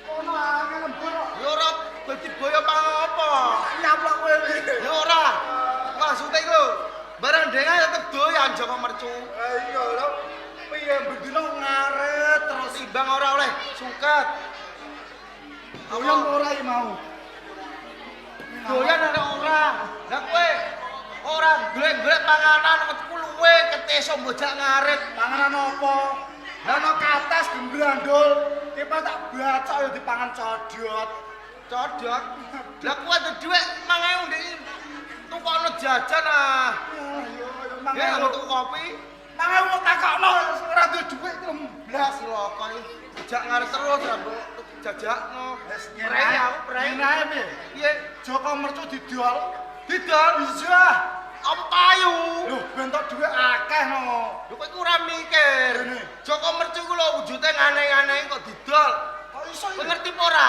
Ono angel lembur. Ya ora dadi boyo apa? Nyaplok kowe. Ya ora. Maksude iku barang dengar tetep doyan Joko Mercu. Iya lho. Piye bendina ngaret terus Timbang ora oleh suket. doyan ora iki mau. Doyan ana ora. Lah kowe ora golek-golek panganan wetku luwe keteso mbojak ngarit. Panganan apa? Lah ono kates gembrandul. Ki pas tak bacok ya dipangan codot. Codot. Lah kowe ada dhuwit 5.000 ndek tukokno jajan ah. Ya Mangan tuku kopi. mangan wong takokno ora duwe dhuwit 13 Lho kok jak ngarit terus ra mbok jajakno. Wis Prei aku prei. Ngene piye? Piye? Joko Mercu didol. Didol. Iya. Apa payu? Lho bentuk dhuwit akeh no. Lho kowe iku ora mikir. Ngene. Joko Mercu ku lho wujude ngane-ngane kok didol. Kok iso Kowe iki? ngerti apa ora?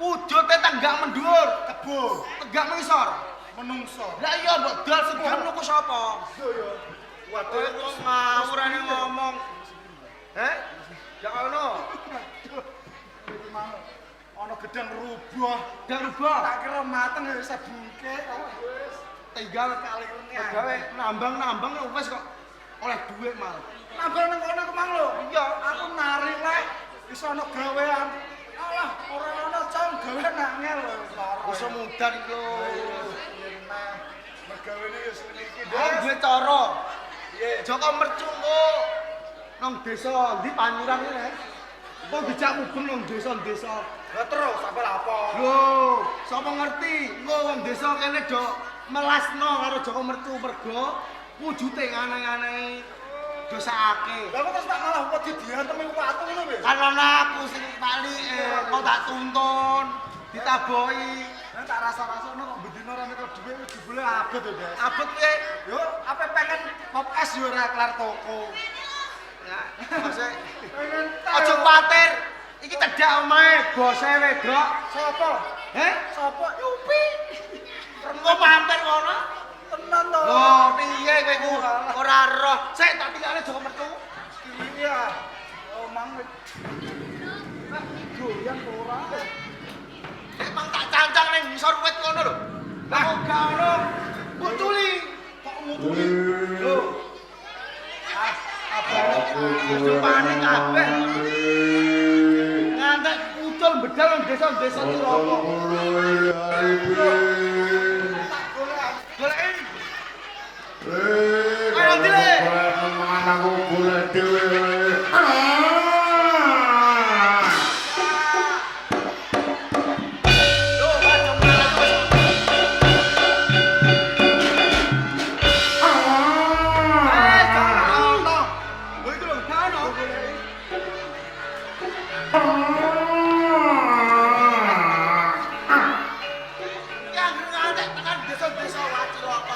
Wujude tenggak mendur, Kebo tenggak mengisor. menungso. Lah iya mbok dol segan ku sapa? Iya ya. Kowe kok ngawur ane ngomong. Heh? Ya ono. Iki mau ana gedang rubah. Dak rubah. Tak kira mateng ya wis bungke wis. Tinggal Kali ini gawe nambang-nambang ya wis kok oleh duit mal. nambah nang kono kemang lho. Iya, Aku nari lek iso ana gawean. Alah, ora ana cong gawe nangel lho. iso mudan yo. Nah, mergawene ya seniki Oh, duwe cara. Piye? Joko Mercu kok nang desa ndi Panyuran iki. Kok dijak mubeng nang desa-desa. Lah terus sampe apa? Lho, sapa ngerti? Engko wong desa kene do melasno karo Joko Mercu mergo wujute ngane-ngane dosake. Lah kok terus tak malah wedi diantem iku watu ngono wis. Kan ana aku sing pali kok tak tuntun, ditaboki. Nah, tak rasa-rasane kok bendina ra nyekel dhuwit wis jebule abot to, Des. Abot piye? Yo, apa pengen pop es yo ora kelar toko. Ya, maksud Pengen aja kuwatir. Iki cedhak omahe bose wedok. sapa? Heh? Sapa? Yupi. Engko mampir kono. Tenan to. Loh, piye kowe ku ora roh. Sik tak tinggalne Joko Mercu. Iya. Oh, mang. Goyang ora. Emang tak cancang ning ngisor wit kono lho. Lah kok gak ono mutuli. Kok ngutuli? Lho. Ah, abane jupane kabeh. Ngantek ucul bedal nang desa-desa Ciroko. Tak goleki. Ayo dile. Anakku golek dhewe. Loh, macam mana wis. Gak ono. Lho iku lho gak ono. Ya ngantek tekan desa-desa Ciroko.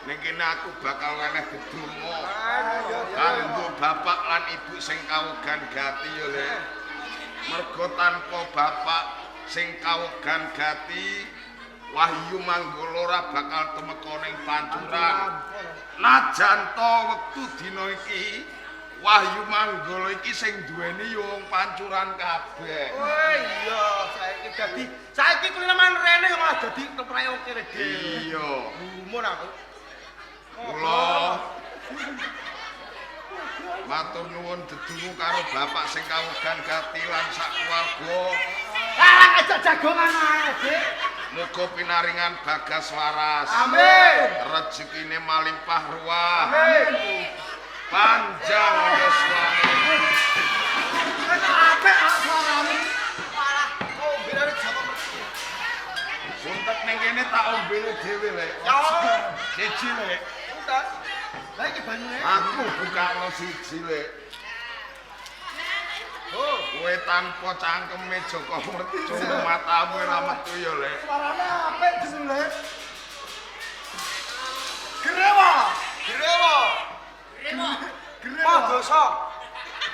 ning kene aku bakal weneh gedungo kanggo bapak lan ibu sing kawegan gati ya Le. Mergo tanpa bapak sing kawegan gati Wahyu Manggala ora bakal temeka ning pancuran. Najan to wektu dina iki Wahyu Manggala iki sing duweni yo wong pancuran kabeh. Oh iya, saiki kulino man rene yo malah dadi keprayoke dhewe. Iya. Gumun aku. Kula matur nuwun dedungu karo bapak sing kawegan gati lan sak keluarga. Larang aja jagongan ae, Dik. Muga pinaringan bagas waras. Amin. Rezekine malimpah ruah. Amin. Panjang yuswane. Ana apik suarane. Malah ombene jago mesti. Suntek ning kene tak ombene dhewe Le. Yo. Siji Le. Udah. Lah iki banyune. Aku bukakno siji Le. Oh, Kowe tanpa cangkeme Joko Mercu matamu ora metu ya Le. suarane apik jenenge. Grewa. Grewa. Grewa. Grewa. Dosa.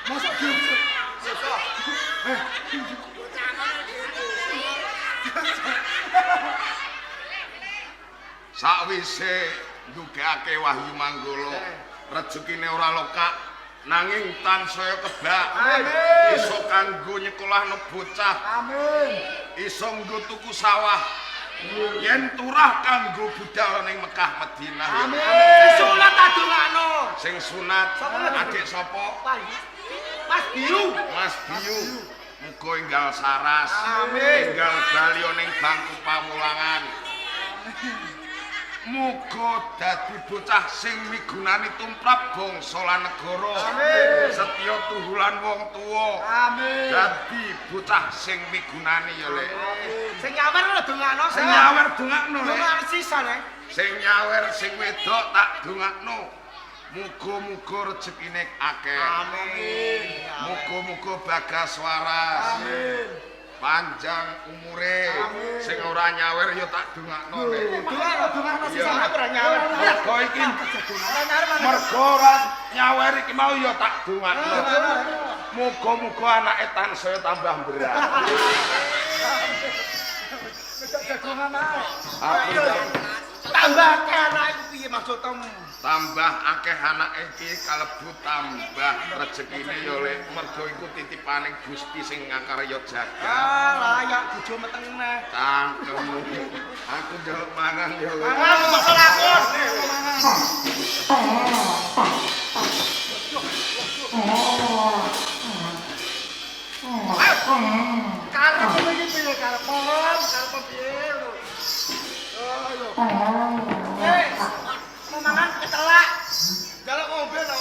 Mosok dosa. Dosa. Sakwise ndugake Wahyu Manggala, rezekine ora lokak nanging tansaya kebak. Amin. Iso kanggo nyekolahno bocah. Amin. Iso nggo tuku sawah. Yen turah kanggo budal ning Mekah Madinah. Amin. Sing sunat adongakno. Sing sunat adik sapa? Mas Biu. Mas Biu. Muga enggal saras. Amin. Enggal bali ning bangku pamulangan. Muga dadi bocah sing migunani tumrap bangsa lan negara. Amin. Setya tuhulan wong tuwa. Amin. Dadi bocah sing migunani ya Le. Sing nyawer lho dongakno. Sing nyawer dongakno Le. Dongakno sisan e. Sing nyawer sing wedok tak dongakno. Muga-muga rezekine akeh. Amin. Muga-muga bagas waras. Amin. Panjang umure. Amin. Sing ora nyawer ya tak dongakno Le. Dongakno Iya. sisan aku ora nyawer. Mergo iki Ora nyawer mana? mergo ora nyawer iki mau ya tak dongakno. Muga-muga anake tansaya tambah berat. Jagongan ae. Aku Tambah akeh anak iku piye maksudmu? tambah akeh anak iki kalebu tambah rezekine ya Le. Mergo iku titipaning Gusti sing ngakarya jagat. Ah, layak bojo meteng neh. Cangkemmu. Aku njaluk mangan ya Le. Mangan kok lakon. Karep iki piye karep? Karep piye lho? Oh lho. Eh, mau mangan ketelak. Jaluk ngombe to.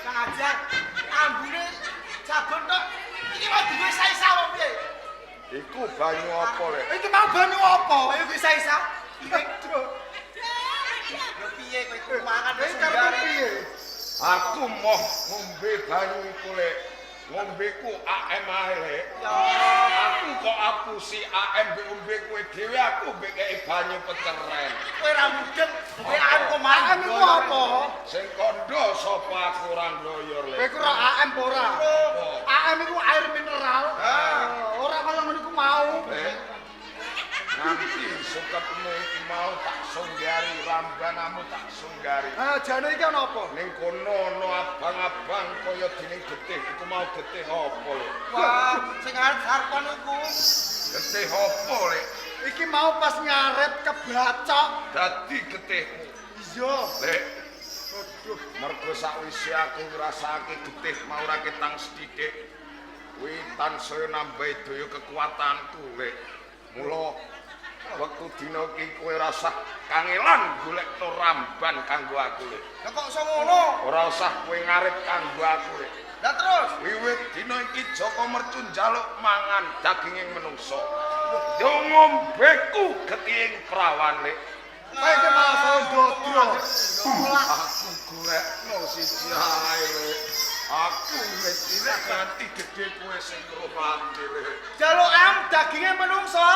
Kang Ajar, ambune sabun tok. Iki mau duwe saisa apa piye? Iku banyu apa Le? Iki mau banyu apa? Banyu duwe saisa. Iki truk. Yo piye kowe iku mangan wis karep piye? Aku moh ngombe banyu iku Le. Ngombeku AM ae Le. Ya, Aku kok apusi AM mbek ngombe kowe dhewe aku mbek kei banyu peceren. kowe ra mudeng duwe AM kok mangan iku apa? Sing kandha sapa aku ora ngloyor Le. Kowe ku ora AM apa ora? AM iku air mineral. Ora kaya ngono iku mau. Le. Nanti suketmu iki mau tak sunggari rambanamu tak sunggari. Ah, jane iki ana apa? Ning kono ana abang-abang kaya dening getih iku mau getih apa Le? Wah, sing arep sarpan iku. Getih apa Le? Iki mau pas nyaret kebacok. Dadi getihmu. Iya. Le. Aduh, mergo sakwise aku ngrasake getih mau ora ketang sithik. Kuwi tansaya nambahi daya kekuatanku, Le. Mula wektu dina iki kowe ora usah kangelan golekno ramban kanggo aku, Le. Lah kok iso ngono? Ora usah kowe ngarit kanggo aku, Le. Lah terus? Wiwit dina iki Joko Mercu njaluk mangan daginging menungso. Yo ngombeku getihing prawan, Le. Kowe iki malah saya dodro. Aku golekno siji ae le. Aku wis tidak ganti gede kowe sing ngrupake le. Jaluk am daginge menungso.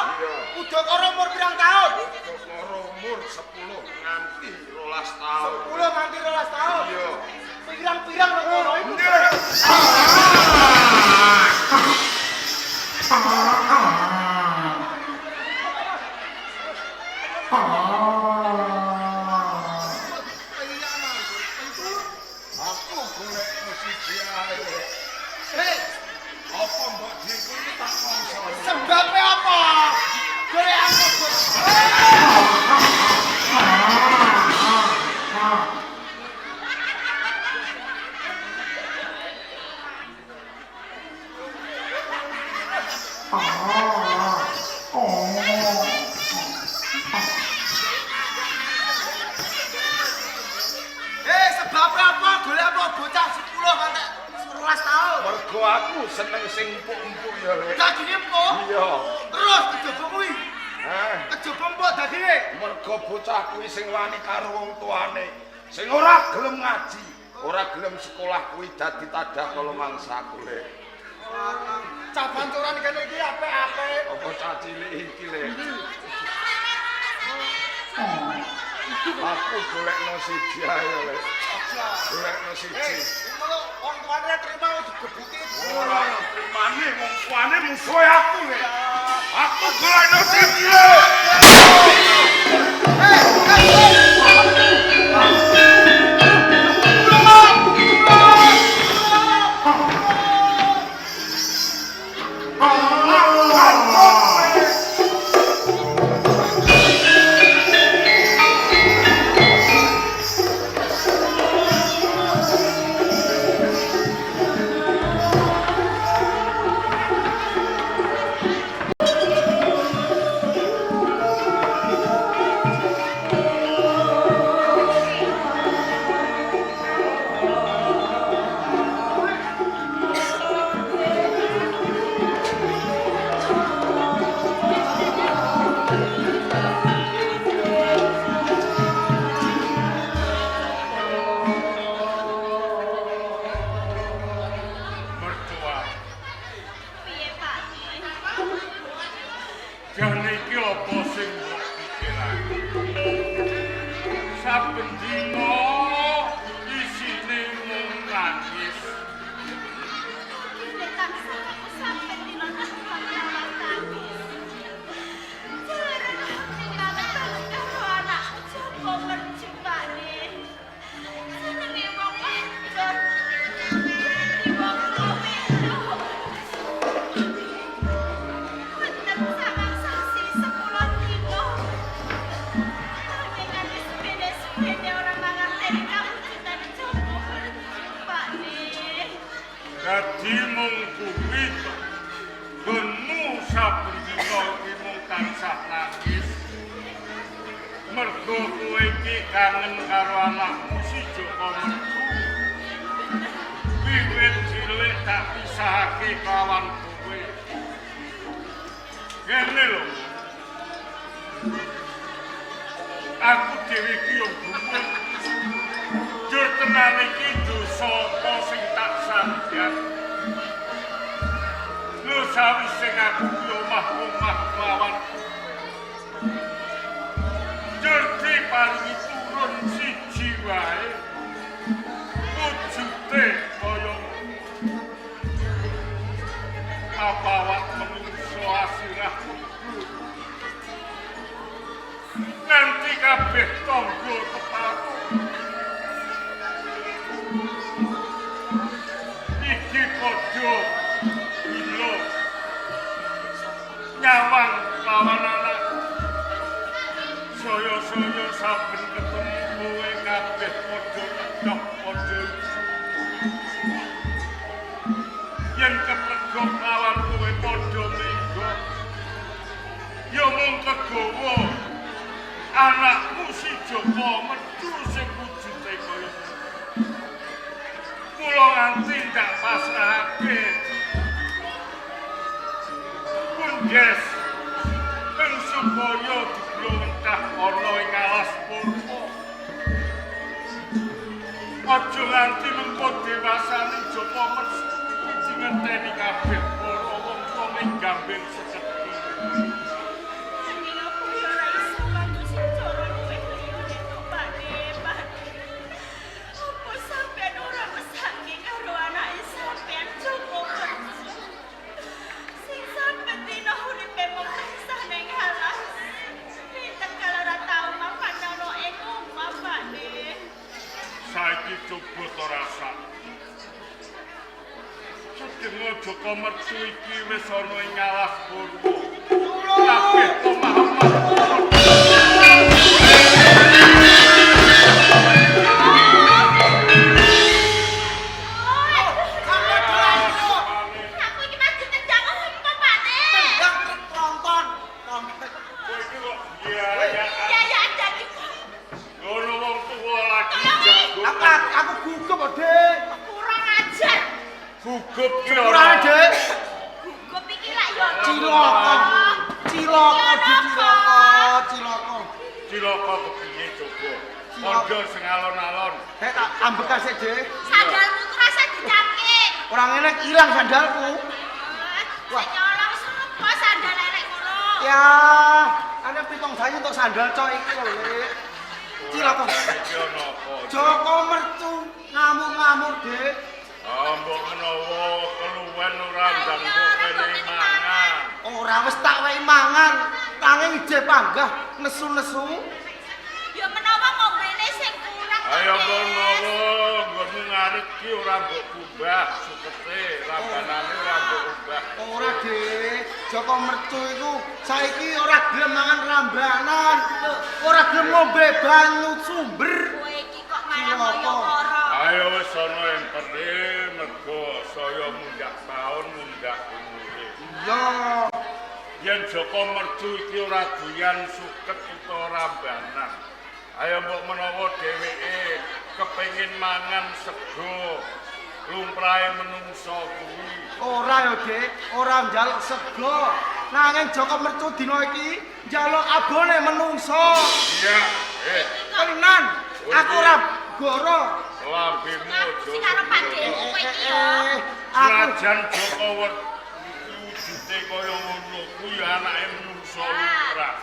Udah karo umur pirang taun? Karo umur 10 nganti 12 taun. 10 nganti 12 taun. Iya. Pirang-pirang lho ngono iku. Aku golekno siji ae. Hei, Apa mbok diku iki tak mongso. sebabe apa? Golek aku. Hei, sebabe apa? Golek apa bocah 10 nganti 11 taun? Mergo aku seneng sing empuk-empuk ya le. Daginge empuk. Iya. Terus kejaba kuwi. Kejaba empuk daginge. Mergo bocah kuwi sing wani karo wong tuane, sing ora gelem ngaji, ora gelem sekolah kuwi dadi tadah kala mangsaku le. Cah banturan kene iki apik-apik. Apa cah cilik iki le. Aku golekno siji ae le. Golekno siji. Kalau wong tuane terima digebuki. Ora terima wong tuane musuh aku le. Aku golekno siji le. Jane iki apa sing mbok pikirake? Saben dina isine mung nangis. Dadi mung kuwi to. Benmu saben dina iki mung tansah nangis. Mergo kowe iki kangen karo anakmu si Joko Mercu. Wiwit cilik tak pisahake kawan kowe. Ngene lho. Aku dhewe iki yo gumun. Jur tenan iki dosa apa sing tak sampeyan. Lu sawise aku ki omah-omah lawan. Jur diparingi turun siji wae. Wujude kaya apa awak menungso asirah. Nanti kabeh tangga kepaku. Iki padha ilo nyawang lawan anak. Saya-saya saben ketemu kowe kabeh padha medhok padha. Yen kepregok lawan kowe padha menggo. Ya mung kegawa anakmu si Joko Mercu sing wujude kaya kula nganti ndak pasrahake. Pun Yes, ing supaya diblo mentah ana ing alas purwa. Aja nganti mengko dewasane Joko mesti ngenteni kabeh para wong tuwa ning gambeng seketi. Saiki coba to rasa. Sedemo Joko Mercu iki wis ana ing alas Purwo. Kabeh pemahaman. Gugup ki ora. Gugup iki lak yo Ciloko. kepiye coba? Ojo sing alon-alon. Tak ambekan sik, Dik. Sandalmu ku rasa dicapke. Ora ngene ilang sandalku. Wah, nyolong sapa sandal elek ngono? Ya, ana pitung sayu untuk sandal cok iki lho, Dik. Ciloko. Iki ono apa? Joko Mercu ngamuk-ngamuk, Dik. Mbok menawa keluwen ora ndang kok kene mangan. Ora wis tak wehi mangan, tangi ije panggah nesu-nesu. Ya menawa ngombene sing kurang. Ayo menawa nggonmu ngarit ki ora mbok kubah sukete, rambanane ora mbok ubah. Ora, Dik. Joko Mercu iku saiki ora gelem mangan rambanan. Ora gelem ngombe banyu sumber. Kowe iki kok malah kaya ora. Ayo wis ana empere mergo saya mundak taun mundak umure. Iya. Yen Joko Mercu iki ora doyan suket utawa rambanan. Ayo mbok menawa dheweke kepengin mangan sego lumrahe menungso kuwi. Ora ya, Dik. Ora njaluk sego. Nanging Joko Mercu dina iki njaluk abone menungso. Iya, Tenan. Aku ora goro. lambemu aja. Sing karo pandheku kowe iki ya. Aku Senajan Joko wujute kaya ngono kuwi anake menungso lumrah.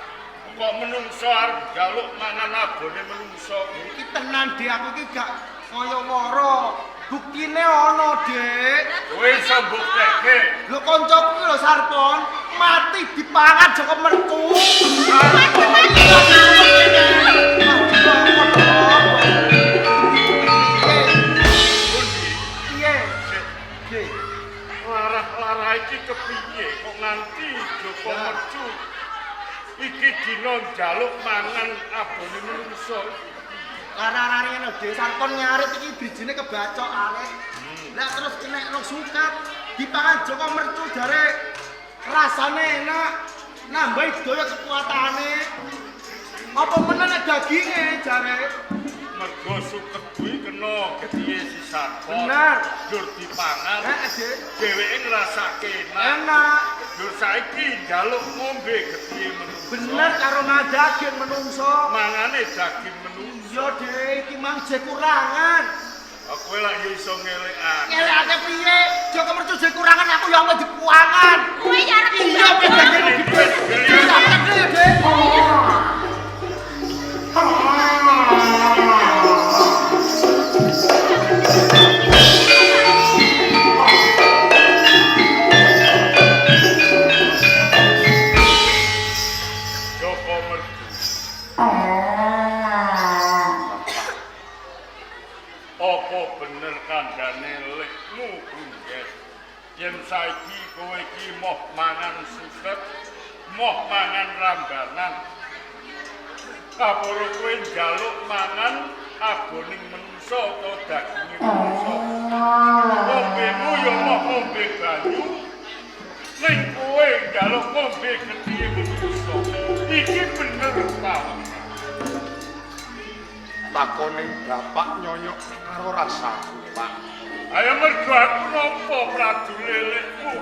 Kok menungso arep njaluk mangan abone menungso. iki tenan, Dik. Aku iki gak kaya woro. Buktine ana, Dik. Kowe iso mbuktekke. Lho kancaku iki lho Sarpon, mati dipangan Joko Mercu. Piye? Dik. Larah-larah iki kepiye kok nganti Joko Mercu iki dina njaluk mangan abone menungso. Larang-larang ngene, Dik. Sarpon nyarit iki bijine kebacok arek. Lah terus kena rong sukat dipangan Joko Mercu jare rasane enak, nambahi daya kekuatane. Apa meneh daginge jare? Mergo suket kuwi kena getihe sisa. Bener. Dur dipangan. Dik. Dheweke ngrasake enak. Enak. Dur saiki njaluk ngombe getihe menungso. Bener karo daging menungso. Mangane daging menungso. Iya, Dik, iki mang jek kurangan. Kowe lak yo iso ngelekake. Ngelekake piye? Joko Mercu jek kurangan aku ya wis dikuangan. Kowe ya arep Iya, daging gede. Iya, gede, Dik. Joko Mercu. Apa bener kandhane lekmu Brunjes? Yen saiki kowe iki moh mangan suket, moh mangan rambanan. Kaporo kowe njaluk mangan aboning menungso utawa daginge menungso. Ngombemu ya moh ngombe banyu. Ning kowe njaluk ngombe getihe menungso. Iki bener ta? Takoning bapak nyonyok karo rasaku, Pak. Ayo mergo aku nampa pradu lelekmu.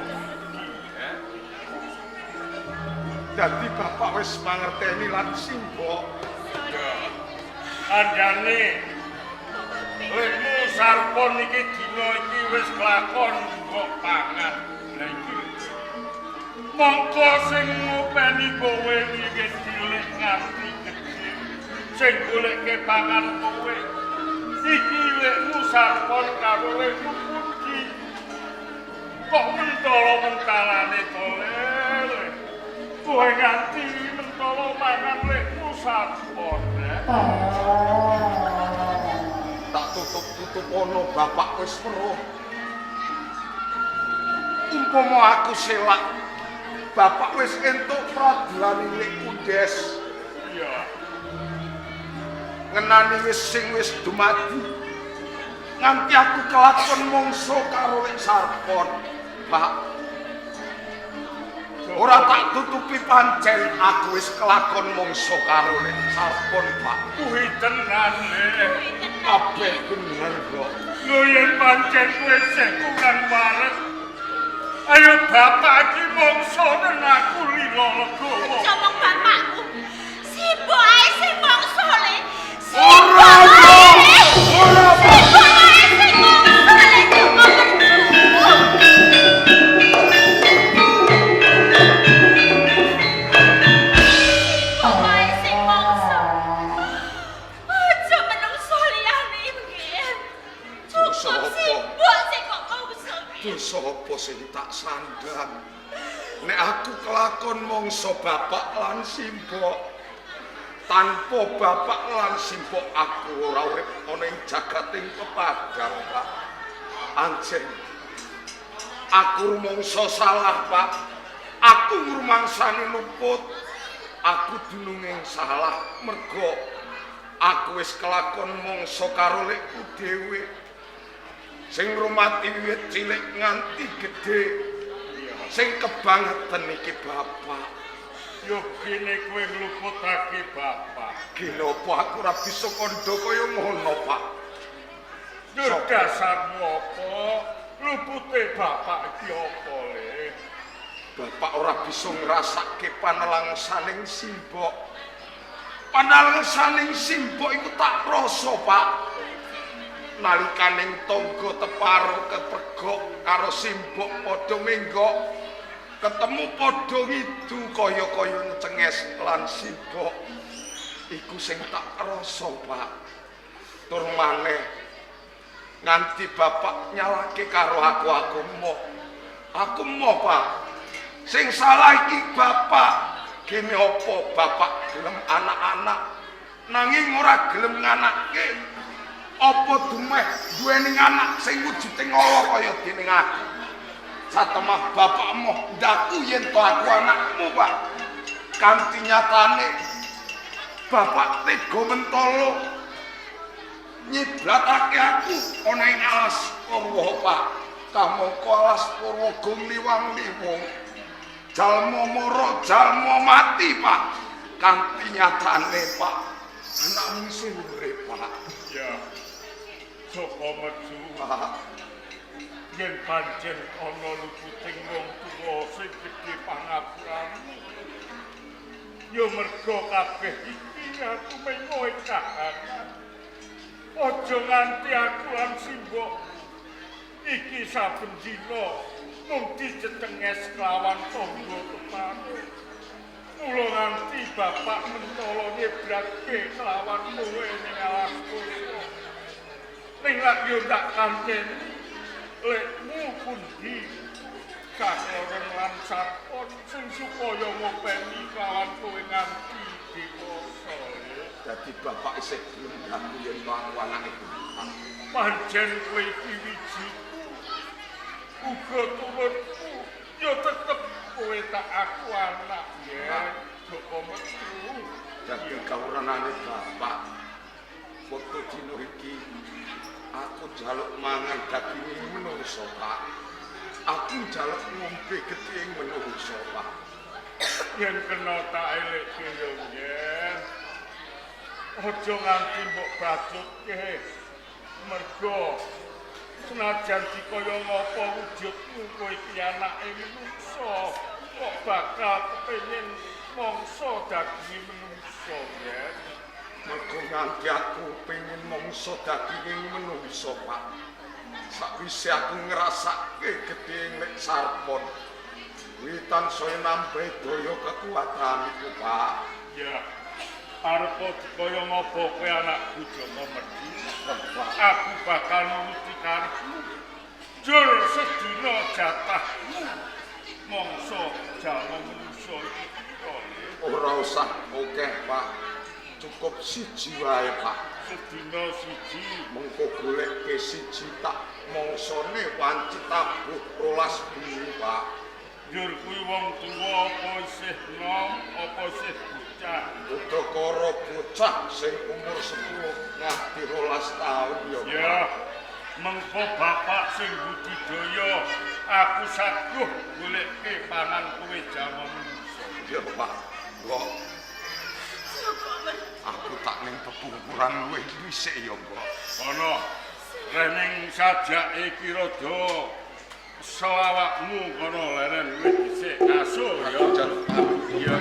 Dadi bapak wis mangerteni lan simbok. Andane lekmu Sarpon iki dina iki wis kelakon kok pangan. Lah iki mongko sing ngopeni kowe iki cilik nganti gedhe. Sing goleke pangan kowe. Iki lekmu Sarpon karo lekmu Puji. Kok mentolo-mentalane tolele. Kowe nganti mentolo mangan lekmu Sarpon. Tak tutup ono bapak wis weruh. Umpama aku selak, bapak wis entuk pradilane nek Kundes. Iya. Ngenani wis dumadi. Nganti aku kelakon mongso karo Lek Sarpon, Pak. Ora tak tutupi pancen aku wis kelakon mongso karo Lek Sarpon, Pak. Kuwi tenan, Lek. Kabeh bener kok. Lho yen pancen kowe sing kurang marek. Ayo bapak iki mongso nang aku lilo legowo. Ngomong bapakku. Sibuk ae sing mongso le. Ora, ora, Sibuk ae sing mongso le Joko Sibuk ae sing mongso. Aja menungso liyane nggih. Cukup sibuk sing kok mongso. dosa apa sing tak sandang? Nek aku kelakon mongso bapak lan simbok. Tanpa bapak lan simbok aku ora urip ana ing jagating pepadang, Pak. Anjen aku rumangsa salah, Pak. Aku ngrumangsani luput. Aku dununging salah mergo aku wis kelakon mangsa karo lekku dhewe. Sing rumati wiwit cilik nganti gedhe. Sing kebangetan iki bapak. Yo kene kowe ngluputake bapak. Gila apa aku ora bisa kandha kaya ngono, Pak. Yo dasarmu apa? Lupute bapak iki apa, Le? Bapak ora bisa ngrasake panelangsaning simbok. Panelangsaning simbok iku tak rasa, Pak. Nalikaning tangga teparo kepregok karo simbok padha menggok. Ketemu padha ngidu kaya-kaya ncenges lan simbok. Iku sing tak rasa, Pak. Tur maneh nganti bapak nyalake karo aku moh. Aku moh, Pak. Sing salah iki bapak. Kene apa bapak gelem anak-anak nanging ora gelem nganakke? Apa dumeh duweni anak sing wujude ngala kaya dene aku? Satemah bapak moh ndaku yen to aku anakmu, Pak. Kanthi nyatane bapak tega mentolo nyiblatake aku ana ing alas Purwa, Pak. Kamangka alas Purwa gum liwang-liwung. Jalma mara, jalma mati, Pak. Kanthi nyatane, Pak, anakmu sing urip, Pak. Ya. Sapa metu? Pak, Yen pancen ana luputing wong tuwa sing gedhe pangapuramu. Ya mergo kabeh iki aku mengoe kahanan. Aja nganti aku lan simbok iki saben dina mung dicetenges kelawan tangga teparo. Mula nganti bapak mentolo nyebrake kelawan kowe ning alas Purwa. Ning lak yo tak kanteni lekmu pundi saklorong lan Sarpon sing supaya ngopeni kelawan kowe nganti dewasa. dadi bapak isih gelem ngaku yen to aku anake bapak. Pancen kowe iki wijiku uga turutku ya tetep kowe tak aku anak ya Joko Metu. Dadi kawuranane bapak. Foto dino iki aku njaluk mangan daging menungso, Pak. Aku njaluk ngombe gething menungso, Pak. Yen kena tak elekke yo yen. Aja nganti mbok batutke. Mergo senajan dikaya ngapa wujudmu kowe iki anake menungso, kok bakal kepengin mangsa daging menungso ya. Mergo nganti aku pengen mangsa daging menungso, Pak. Sakwise aku ngrasake gedhe nek sarpon. Kuwi tansaya nambah daya kekuatanku, Pak. Ya. Arep kaya ngapa kowe anak bojo merdi? Aku bakal nuruti karepmu. Jur sedina jatahmu. Mangsa jaman manusa iki. Ora usah akeh, Pak. Cukup siji wae, Pak. Sedina siji. Mengko goleke siji tak mangsane wanci tabuh 12 bengi, Pak. Jur kuwi wong tuwa apa isih nom apa isih bocah? Udakara bocah sing umur 10 nganti 12 taun ya. Ya, mengko bapak sing budidaya, aku saguh goleke pangan kowe jaman manusa. Ya, Pak. Kok aku tak ning pepungkuran luwih dhisik ya, Mbok. Ana rening sajake kirada sawakmu kono leren luwih dhisik aso ya. Iya.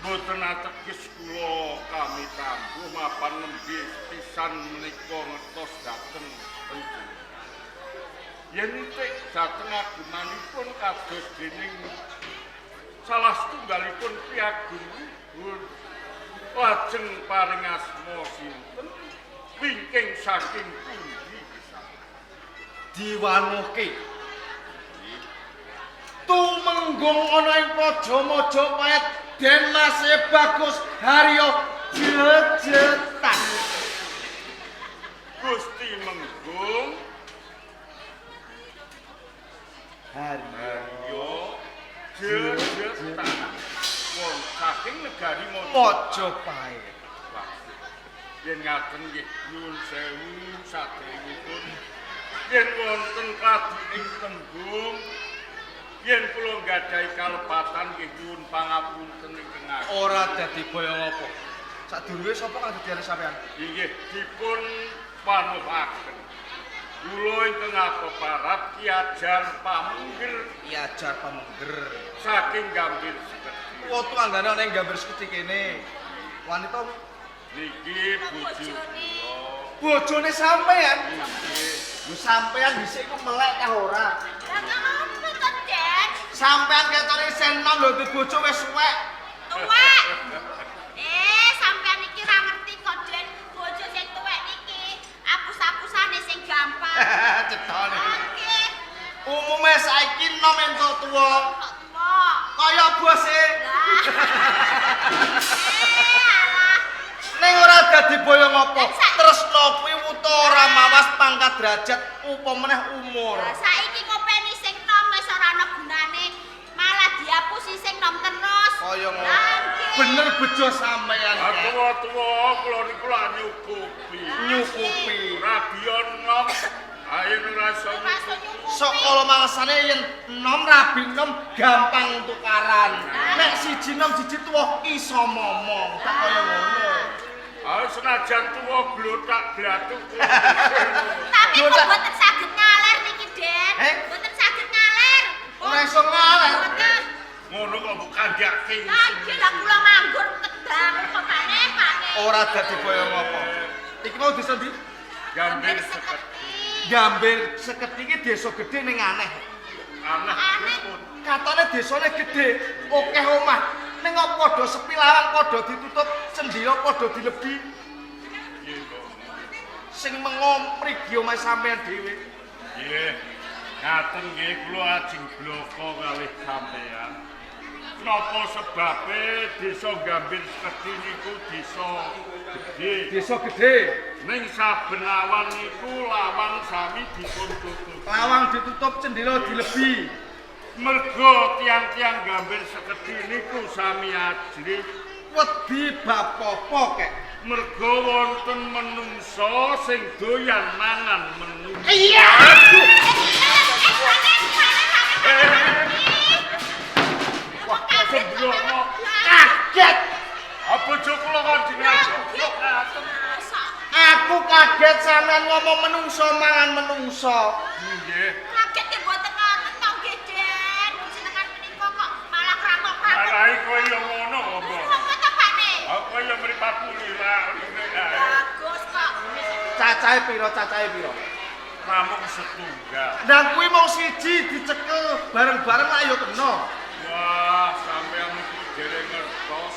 Boten ateges kula kami tambuh mapan nembe pisan menika ngertos dhateng penjuru. Yen nitik dhateng agunanipun kados dening salah setunggalipun piagum luhur lajeng paring asma sinten wingking saking pundi pisan Diwanuhke. Tumenggung ana ing Praja Majapahit Den Mas Bagus Haryo jejetan. Gusti Menggung Haryo jejetan wong saking negari Majapahit. Yen ngaten nggih nyuwun sewu sadèrèngipun yen wonten kaduning tembung yen kula nggadahi kalepatan nggih nyuwun pangapunten ingkang ageng. Ora dadi boyong apa. Sadurunge sapa kang dadi sampean? Inggih dipun panuhaken. Kula ingkang kaparat Ki Ajar Pamungger Ajar Pamungger. saking Gambir Seketi. Wong tuanggane ana ing Gambir Seketi kene. Wanita Niki bojo kula. bojone sampean. Nggih. Lu sampean dhisik ku melek ta ora? Lah ngono to, Den? Sampean ketone sen nom lho di bojo wis suwek. Tuwek. Sampean iki ra ngerti kok, Den. Bojo sing tuwek niki apus-apusane sing gampang. Cetone. Nggih. Umume saiki nom entuk tuwa. Kok tuwa? Kaya bose. Alah. Ning ora dadi boyong apa. Tresno kuwi wuta ora mawas pangkat derajat upamane umur. Lah saiki ngopeni sing nom wis ora ana gunane. Malah diapusi sing nom terus. Kaya ngono. Lah, nggih. Bener bejo sampean. Tuwa-tuwa kula niku lak nyukupi. Nyukupi. Rabion nom. Ayo rasa nyukupi. Saka mangsane yen nom rabi nom gampang tukaran. Nek siji nom siji tuwa iso momong. Tak kaya ngono. Ah senajan tuwa glotak glatuk. Tapi kok mboten saged ngaler niki, Den. Eh? Mboten saged ngaler. Ora iso ngaler. Mboten. Ngono kok bukan gak Lagi lah kula nganggur kedang kok Pak. Ora dadi boyong apa. Iki mau desa ndi? Gambir Seketi. seketi. Gambir Seketi iki desa gedhe ning aneh. Anak Aneh. pun. Katane desane gedhe, akeh omah. Ning kok padha sepi lawang padha ditutup, sendira padha dilebi. Sing mengo mrigi omah sampean dhewe. Nggih. Ngaten nggih kula ajeng bloko kalih sampean. Napa sebabe desa Gambir Seketi niku desa gedhe. Desa gedhe, Ning saben awan niku lawang sami dipun tutup. lawang ditutup, sendira dilebi. Mergo tiang-tiang gambir sekedhi niku sami ajrih. Wedi bab apa kek? Mergo wonten menungsa sing doyan mangan menungsa. Iya. Wah, sembrono. Kaget. Apa jok kula kan jenengan? Aku kaget sampean ngomong menungso mangan menungso. Nggih. Kaget ya mboten ngoten to nggih, Den. Jenengan menika kok malah kramok-kramok. Marai kowe yo ngono apa? Apa to, Pakne? Aku yo mripatmu lira. Bagus kok. Cacahe piro? Namung setunggal. Nang kuwi mau siji dicekel bareng-bareng lah ya kena. Wah, sampeyan iki dereng ngertos.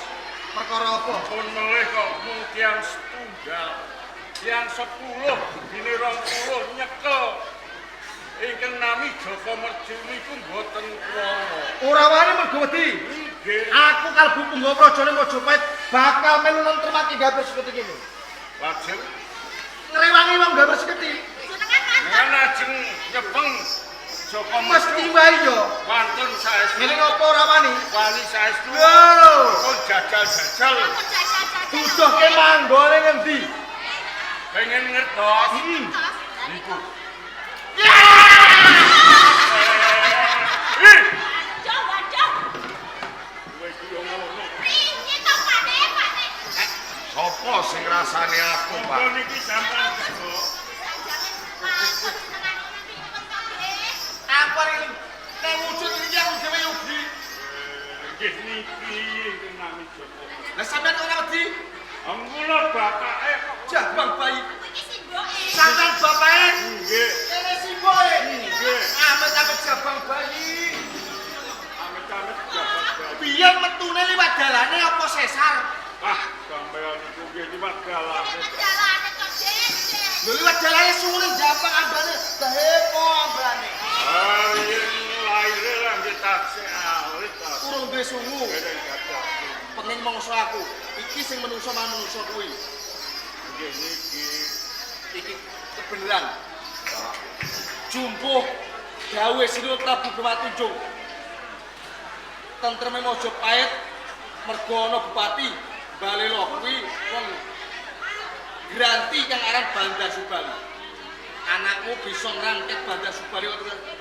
Perkara apa? Pun melih kok mung tiyang setunggal. Tiyang 10 dine 20 nyekel. Ingkang nami Joko Merju niku mboten krama. Ora wani mergo wedi. Nggih. Aku kalbu punggawa prajane Mojopahit bakal melu nentremake gambar seperti ini. Lajeng Ngrewangi wong gambar seperti. Jenengan ngoten. ngen ajeng nyepeng Joko Mesti Merju wae yo. wonten saestu. Ngene ngopo ora wani? Wali saestu. Lho. Pun jajal-jajal. Aku jajal-jajal. Dudohke manggone ngendi? Pengen ngertos. Niku. Waduh. Kowe iki yo ngono. Ringi to, Pakne, Pakne. Sopo sing rasane aku, Pak? Kok niki sampean kok. Sanjangan mantep jenengan iki ngoten to, nggih. Apa iki? Nek wujud iki aku dhewe yogi. Nggih niki ingkang nami Joko. Lah sampean ora wedi? Amula bapake kok. Jabang bayi. Aku iki simboke. Sampean bapake. Nggih. Kene simboke. Nggih. Amit-amit jabang bayi. Amit-amit jabat. Biyen metune liwat dalane apa sesar? Ah, sampeyan niku nggih liwat dalan. Jenengan dalane kok, Den. Lho liwat dalane suwune jabang ambane. Bahepo ambane. Ah, yen laire lah nggih taksih awit ta. Urung duwe sungu. Dereng gajah. Pengen mongso aku. Iki sing menungso manungso kuwi. Nggih niki. Iki kebeneran. Jumpuh gawe Sri Prabu Brawatunjung. Tentreme Mojopahit mergo ana bupati Balela kuwi wong Granti kang aran Bandar Subali. Anakmu bisa ngrangket Bandar Subali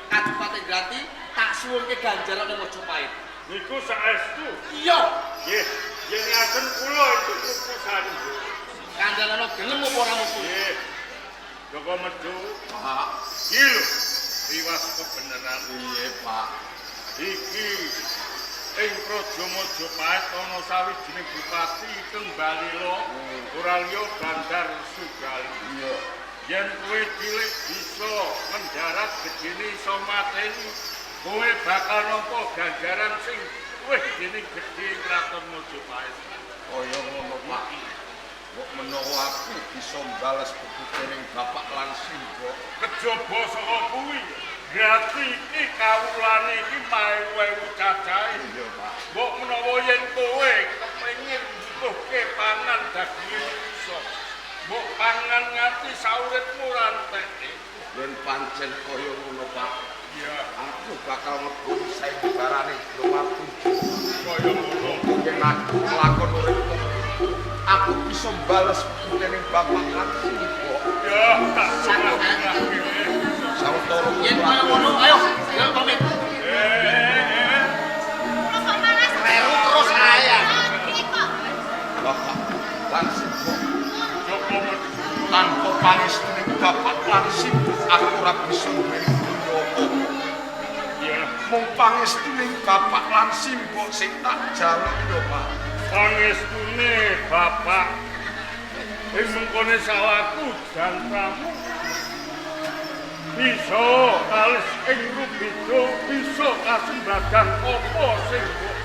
Kabupaten Granti tak suwunke ganjaran nang Mojopahit. Niku saestu. Iya, Nggih. Yen ngaten kula itu putusan. kandhane gelem apa ora mutu. Nggih. Joko Merju. Pak, Iki lho. Riwas kebenaran. piye, Pak? Iki ing Praja Mojopahit ana sawijining bupati Keng Balela ora liya Bandar Sugali. Iya. Yen kowe cilik bisa mendarat gedene iso mateni, kowe bakal nampa ganjaran sing luwih gedene gedhe Kraton Mojopahit. Kaya ngono, Pak. Kok menawa aku bisa mbales kebutuhaning bapak lan simbok. Kejaba saka kuwi, berarti iki kawulane iki maewu cacahe. Iya, Pak. Mbok menawa yen kowe kepengin mbutuhke pangan daging iso. Mbok pangan nganti sauritmu rantek. Yen pancen kaya ngono, Pak. Ya, Aku bakal ngebut sayembarane Brawatunjung. kaya ngono. Yen aku nglakon uripku, aku bisa mbales kebutuhaning bapak lan simbok. Ya, tak salah lagi. Sawetara Yen kaya ngono, ayo, ya pamit. Kok malah Reru terus saya. iki kok. bapak lan simbok. Joko Merju. Tanpa pangestuning bapak lan simbok, aku ora bisa nduweni apa. Ya, Mung pangestuning bapak lan simbok sing tak jaluk yo, Pak. pangestune Bapak ing mengkone salahku jantramu bisa kalis ing rubido bisa kasembadan apa sing mbok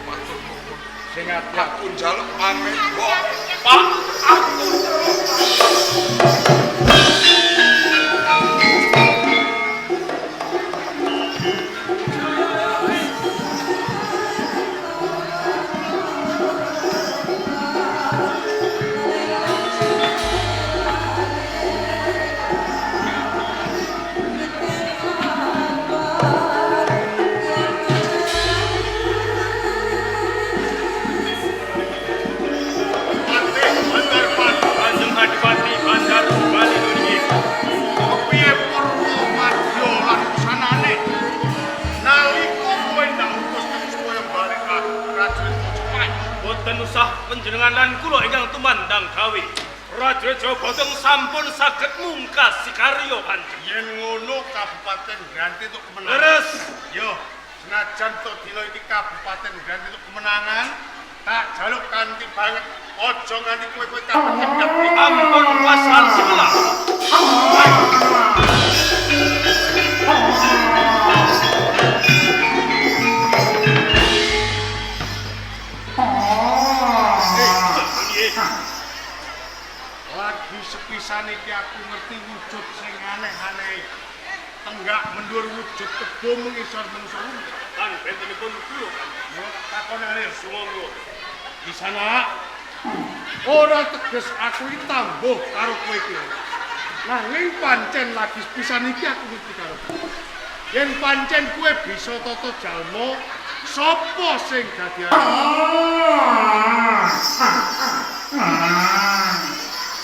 Matur nuwun. sing ati Aku njaluk pamit, Pak. Pak, aku panganan kula ingkang tumandang gawe. Raja Jawa Bathong sampun saged mungkasi karya kanjeng. Yen ngono Kabupaten Granti untuk kemenangan. Leres. Yo, senajan tok dina iki Kabupaten Granti untuk kemenangan, tak jaluk kanthi banget. Aja nganti kowe-kowe kabeh Ampun wasal sebelah. Lagi sepisan iki aku ngerti wujud sing aneh-aneh. Tenggak mendur wujud kebo mengisor mungsuh. Kan bentenipun kula kan. Yo takonane Sumangga. di sana. Ora teges aku iki tambuh karo kowe iki. Nanging pancen lagi sepisan iki aku ngerti karo kowe. Yen pancen kowe bisa tata jalma, sapa sing dadi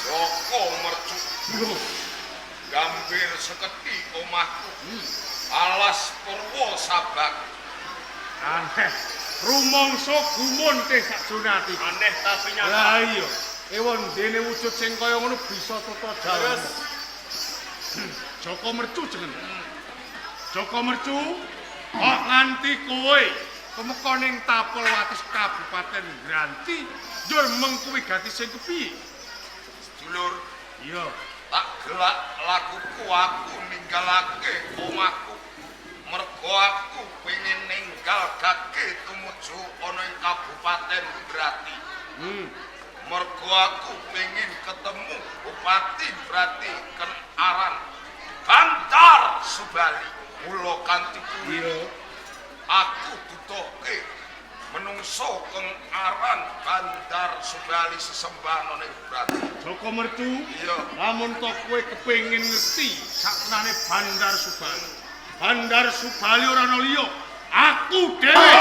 Joko mercu. Gambir seketi omahku. Alas Purwo Sabak. Aneh. Rumangsa gumun teh sakjroning ati. Aneh tapi nyata. Lah iya. Ewon dene wujud sing kaya ngono bisa tata jalma. Joko mercu jeneng. Joko mercu kok nganti kowe kemeka ning Tapel Wates Kabupaten Granti njur mengkuwi ganti sing kepiye? Sedulur, iya, tak gelak lakuku aku ninggalake omahku. Mergo aku pengen ninggalake tumuju ana ing Kabupaten Granti. Mergo aku pengen ketemu Bupati Granti ken aran Bandar Subali. Mula kanthi kuwi aku dudoke menungso keng aran Bandar Subali sesembah ning Granti. Joko mercu, iya. Lamun to kowe kepengin ngerti saktenane Bandar Subali. Bandar Subali ora ana liya, aku dhewe.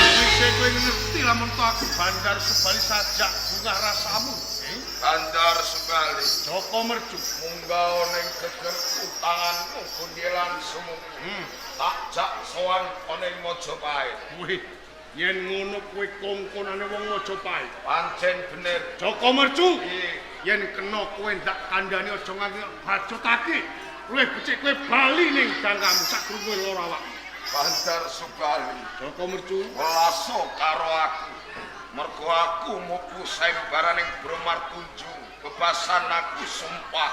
Sakwise kowe ngerti lamun to aku Bandar Subali sajak bunga rasamu. Bandar Subali Joko mercu munggah ning gegerku tanganmu gondelan sumuk. Tak jak sowan ning Majapahit. Wih, yen ngono kowe kongkonane wong Majapahit. Pancen bener. Joko mercu. Yen kena kowe ndak kandhani aja nganti bacotake. Luwih becik kowe bali ning dangkamu sakrungu lara awak. Bandar Subali Joko mercu welaso karo aku. Mergo aku mupu sayembaran ing Bromartunjung, bebasan aku sumpah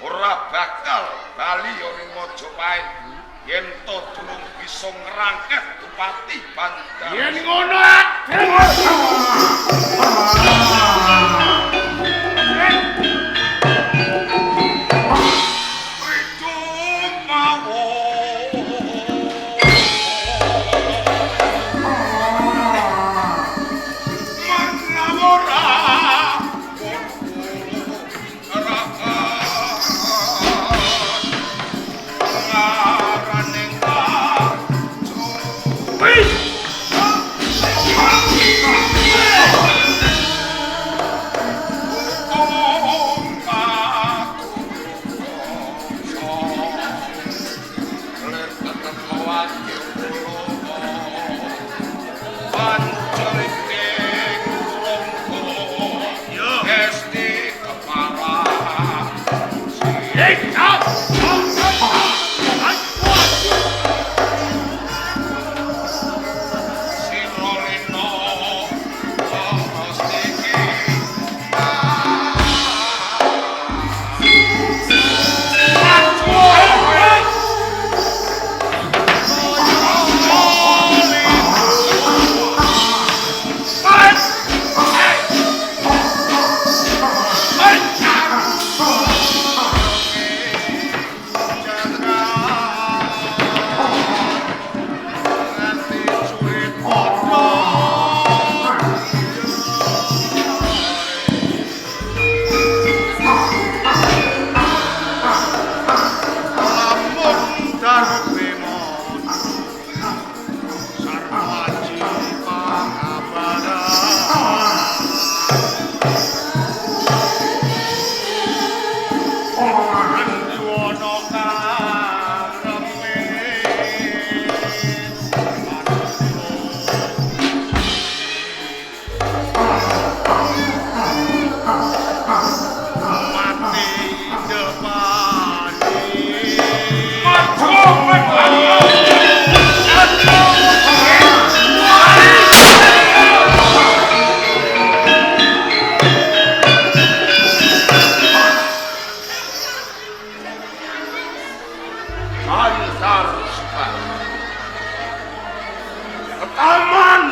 ora bakal bali ning Majapahit yen to durung bisa ngrangket Bupati Bandar. Yen ngono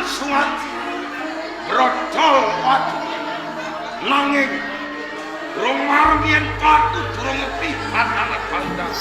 suat brocol watu nanging Romar yen patu durung ngerti batane pandang